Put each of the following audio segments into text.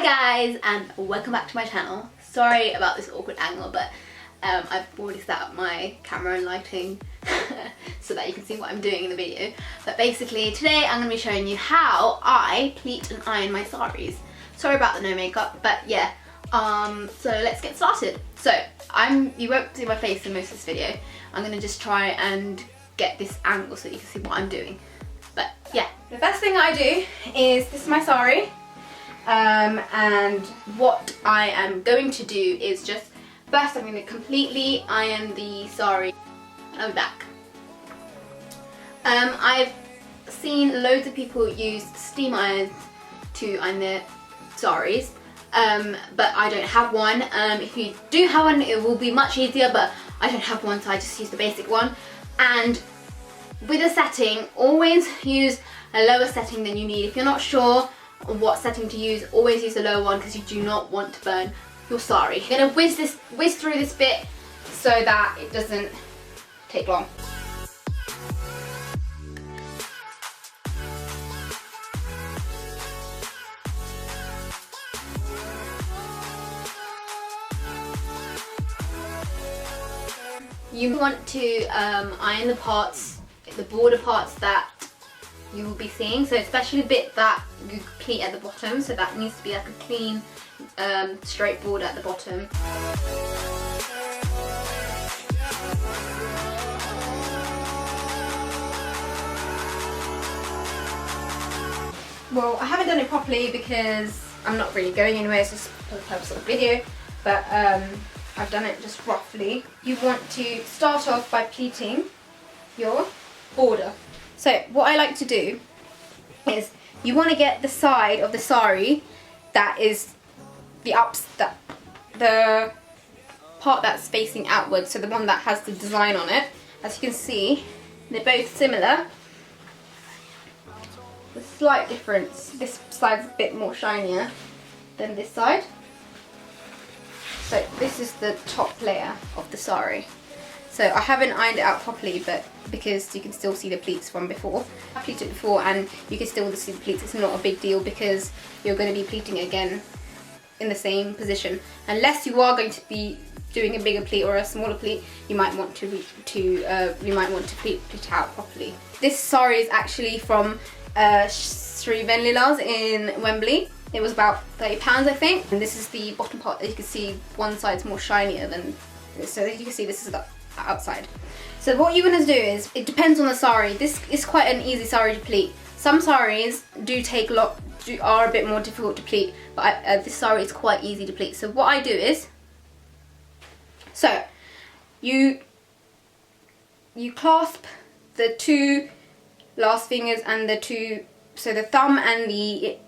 guys, and welcome back to my channel. Sorry about this awkward angle, but I've already set up my camera and lighting so that you can see what I'm doing in the video. But basically today I'm going to be showing you how I pleat and iron my saris. Sorry about the no makeup, but yeah, so let's get started. So you won't see my face in most of this video. I'm going to just try and get this angle so you can see what I'm doing. But yeah, the first thing I do is, this is my sari. And what I am going to do is just, first I'm going to completely iron the sari and I'll be back. I've seen loads of people use steam irons to iron their saris, but I don't have one. If you do have one, it will be much easier, but I don't have one, so I just use the basic one. And with a setting, always use a lower setting than you need. If you're not sure what setting to use, always use the lower one because you do not want to burn your sari. I'm going to whiz through this bit so that it doesn't take long. You want to iron the parts, the border parts that you will be seeing, so especially the bit that you pleat at the bottom, so that needs to be like a clean straight border at the bottom. Well, I haven't done it properly because I'm not really going anywhere, it's just for the purpose of the video, but I've done it just roughly. You want to start off by pleating your border. So what I like to do is, you want to get the side of the sari that is the part that's facing outwards, so the one that has the design on it. As you can see, they're both similar. The slight difference, this side's a bit more shinier than this side. So this is the top layer of the sari. So I haven't ironed it out properly, but because you can still see the pleats from before. I pleated before and you can still see the pleats. It's not a big deal because you're going to be pleating again in the same position. Unless you are going to be doing a bigger pleat or a smaller pleat, you might want to pleat it out properly. This sari is actually from Saree in Wembley. It was about £30, I think. And this is the bottom part that you can see. One side's more shinier than this, so you can see this is the outside. So what you're going to do is, it depends on the sari. This is quite an easy sari to pleat. Some saris are a bit more difficult to pleat, but this sari is quite easy to pleat. So what I do is, so you clasp the two last fingers and so the thumb and the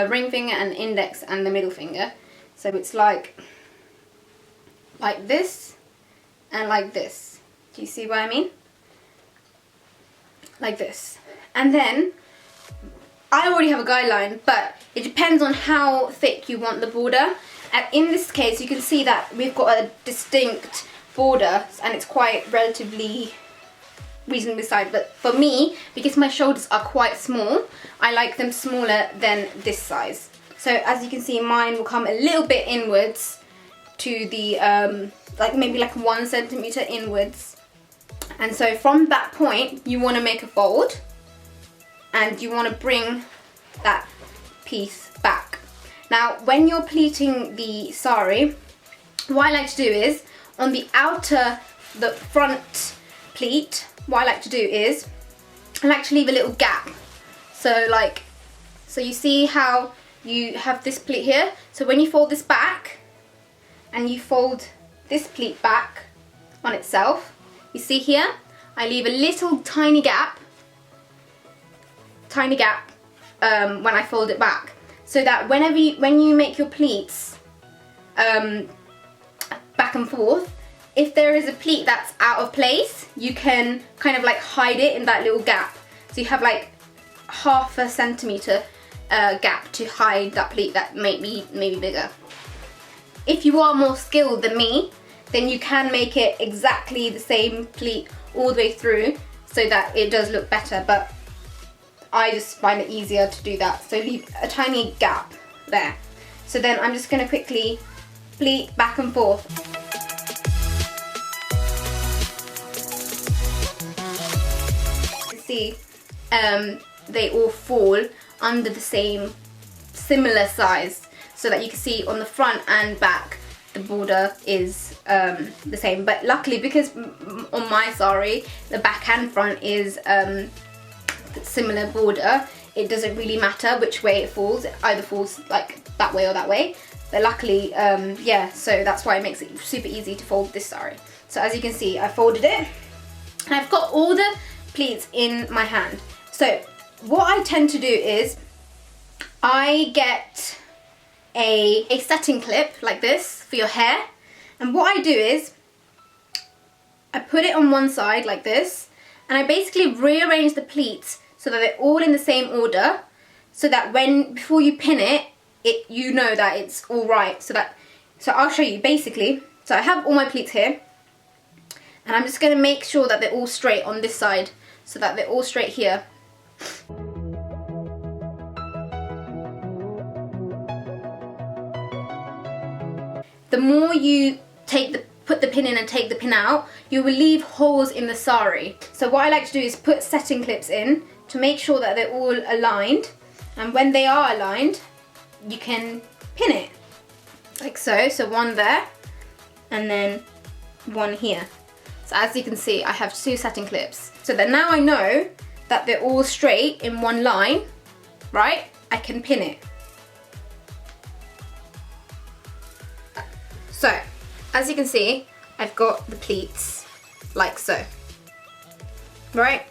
ring finger and the index and the middle finger. So it's like this and like this. Do you see what I mean? Like this. And then, I already have a guideline, but it depends on how thick you want the border. And in this case, you can see that we've got a distinct border and it's quite relatively reasonably sized. But for me, because my shoulders are quite small, I like them smaller than this size. So as you can see, mine will come a little bit inwards to the, maybe like 1 centimeter inwards. And so from that point, you want to make a fold and you want to bring that piece back. Now, when you're pleating the sari, what I like to do is, on the front pleat, what I like to do is, I like to leave a little gap. So you see how you have this pleat here? So when you fold this back, and you fold this pleat back on itself, you see here, I leave a little tiny gap when I fold it back, so that when you make your pleats back and forth, if there is a pleat that's out of place, you can kind of like hide it in that little gap. So you have like ½ centimeter gap to hide that pleat that may be maybe bigger. If you are more skilled than me, then you can make it exactly the same pleat all the way through so that it does look better, but I just find it easier to do that. So leave a tiny gap there. So then I'm just going to quickly pleat back and forth. See, they all fall under the same similar size, so that you can see on the front and back the border is the same. But luckily, because on my sari the back and front is similar border, it doesn't really matter which way it falls. It either falls like that way or that way. But luckily, yeah, so that's why it makes it super easy to fold this sari. So as you can see, I folded it and I've got all the pleats in my hand. So what I tend to do is I get a setting clip like this for your hair, and what I do is I put it on one side like this, and I basically rearrange the pleats so that they're all in the same order, so that before you pin it, you know that it's all right. So I'll show you basically. So I have all my pleats here, and I'm just going to make sure that they're all straight on this side, so that they're all straight here. The more you put the pin in and take the pin out, you will leave holes in the sari. So what I like to do is put setting clips in to make sure that they're all aligned, and when they are aligned, you can pin it like so. So one there and then one here. So as you can see, I have 2 setting clips, so that now I know that they're all straight in one line, right? I can pin it. So as you can see, I've got the pleats like so, right?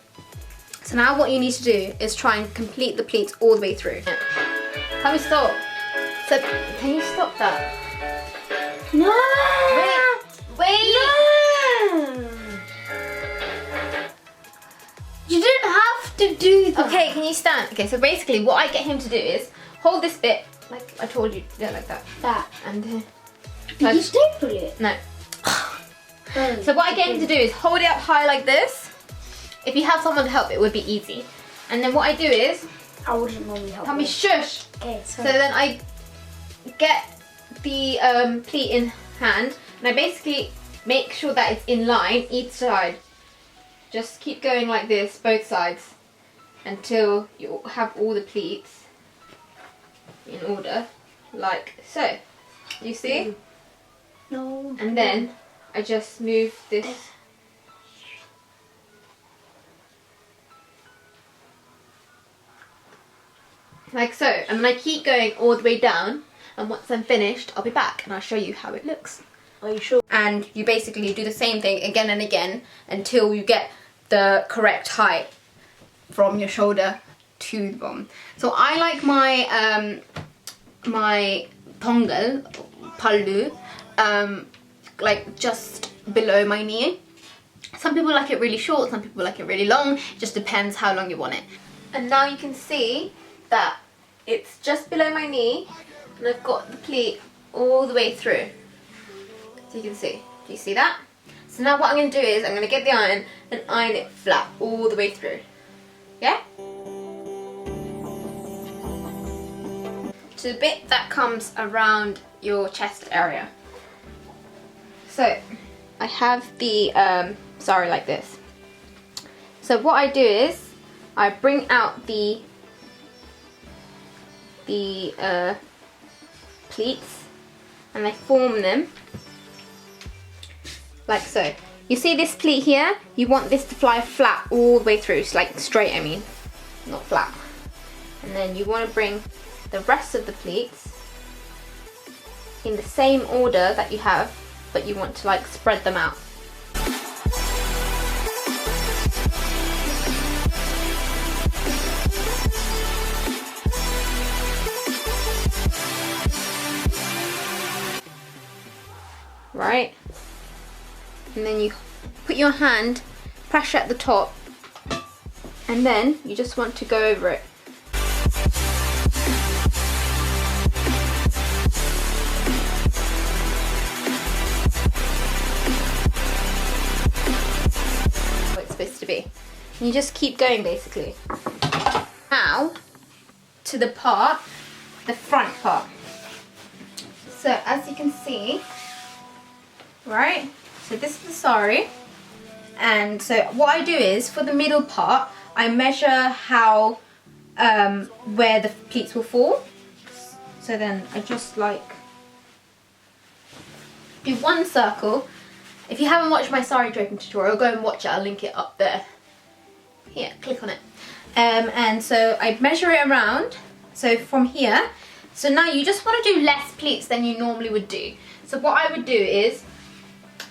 So now what you need to do is try and complete the pleats all the way through. Can we stop? So can you stop that? No! Wait! No! You don't have to do that. Okay, can you stand? Okay, so basically what I get him to do is hold this bit, like I told you, yeah, like that. That. And Did you staple it? No. So what I get him to do is hold it up high like this. If you have someone to help, it would be easy. And then what I do is, I wouldn't normally help. tell me shush. Okay, So then I get the pleat in hand, and I basically make sure that it's in line each side. Just keep going like this, both sides, until you have all the pleats in order, like so. You see? No. And then I just move this like so, and then I keep going all the way down, and once I'm finished I'll be back and I'll show you how it looks. Are you sure? And you basically do the same thing again and again until you get the correct height from your shoulder to the bottom. So I like my my tongal, pallu, like just below my knee. Some people like it really short, some people like it really long. It just depends how long you want it. And now you can see that it's just below my knee, and I've got the pleat all the way through. So you can see. Do you see that? So now what I'm going to do is I'm going to get the iron and iron it flat all the way through. Yeah? To the bit that comes around your chest area. So I have the sari like this. So what I do is I bring out the pleats and I form them like so. You see this pleat here? You want this to fly flat all the way through, so like straight, I mean, not flat. And then you want to bring the rest of the pleats in the same order that you have, but you want to like spread them out. Right? And then you put your hand, pressure at the top, and then you just want to go over it. What it's supposed to be. And you just keep going basically. Now, to the front part. So as you can see, right, so this is the sari, and so what I do is for the middle part I measure how where the pleats will fall. So then I just like do one circle. If you haven't watched my sari draping tutorial, go and watch it, I'll link it up there. Here, click on it. And so I measure it around, so from here. So now you just want to do less pleats than you normally would do. So what I would do is,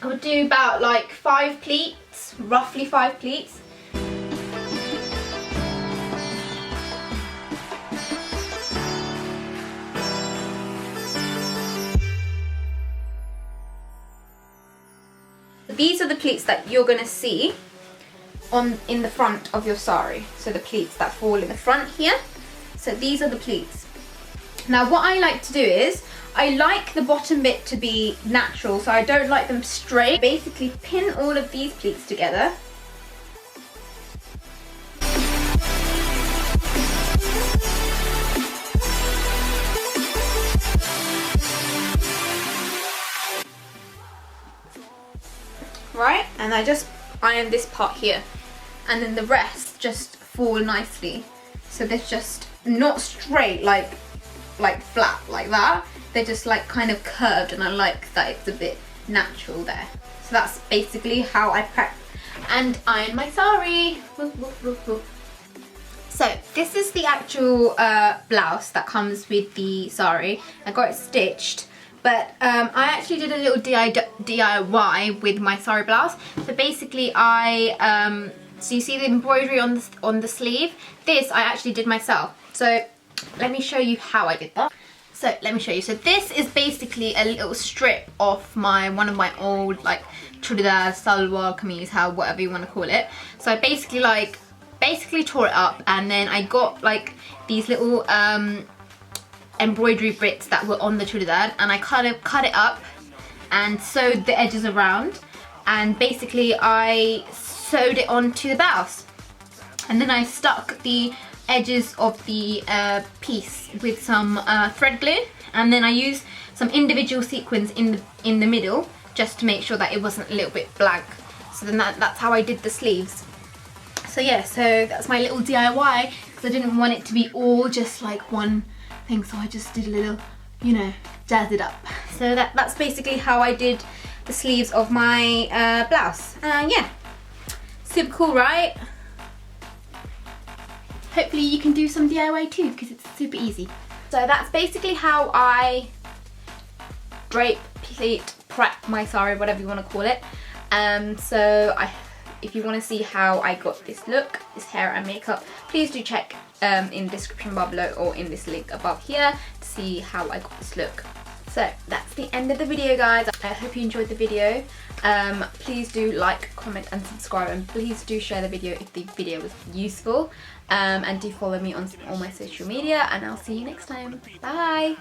I would do about like 5 pleats, roughly 5 pleats. These are the pleats that you're going to see in the front of your sari. So the pleats that fall in the front here. So these are the pleats. Now what I like to do is, I like the bottom bit to be natural, so I don't like them straight. Basically pin all of these pleats together. Right, and I just iron this part here, and then the rest just fall nicely. So they're just not straight like flat like that. They're just like kind of curved, and I like that it's a bit natural there. So that's basically how I prep and iron my sari. So this is the actual blouse that comes with the sari. I got it stitched. But I actually did a little DIY with my sari blouse. So basically so you see the embroidery on the sleeve? This I actually did myself. So let me show you how I did that. So let me show you. So this is basically a little strip of one of my old like churidar, salwar, kameez, whatever you want to call it. So I basically tore it up, and then I got like these little embroidery bits that were on the churidar, and I cut it up and sewed the edges around, and basically I sewed it onto the blouse, and then I stuck the edges of the piece with some thread glue, and then I used some individual sequins in the middle just to make sure that it wasn't a little bit blank. So then that's how I did the sleeves. So yeah, so that's my little DIY, because I didn't want it to be all just like one thing, so I just did a little, you know, jazz it up. So that's basically how I did the sleeves of my blouse. Yeah, super cool, right? Hopefully you can do some DIY too, because it's super easy. So that's basically how I drape, pleat, prep my sari, whatever you want to call it. If you want to see how I got this look, this hair and makeup, please do check in the description bar below or in this link above here to see how I got this look. So that's the end of the video, guys. I hope you enjoyed the video. Please do like, comment and subscribe, and please do share the video if the video was useful, and do follow me on all my social media, and I'll see you next time. Bye.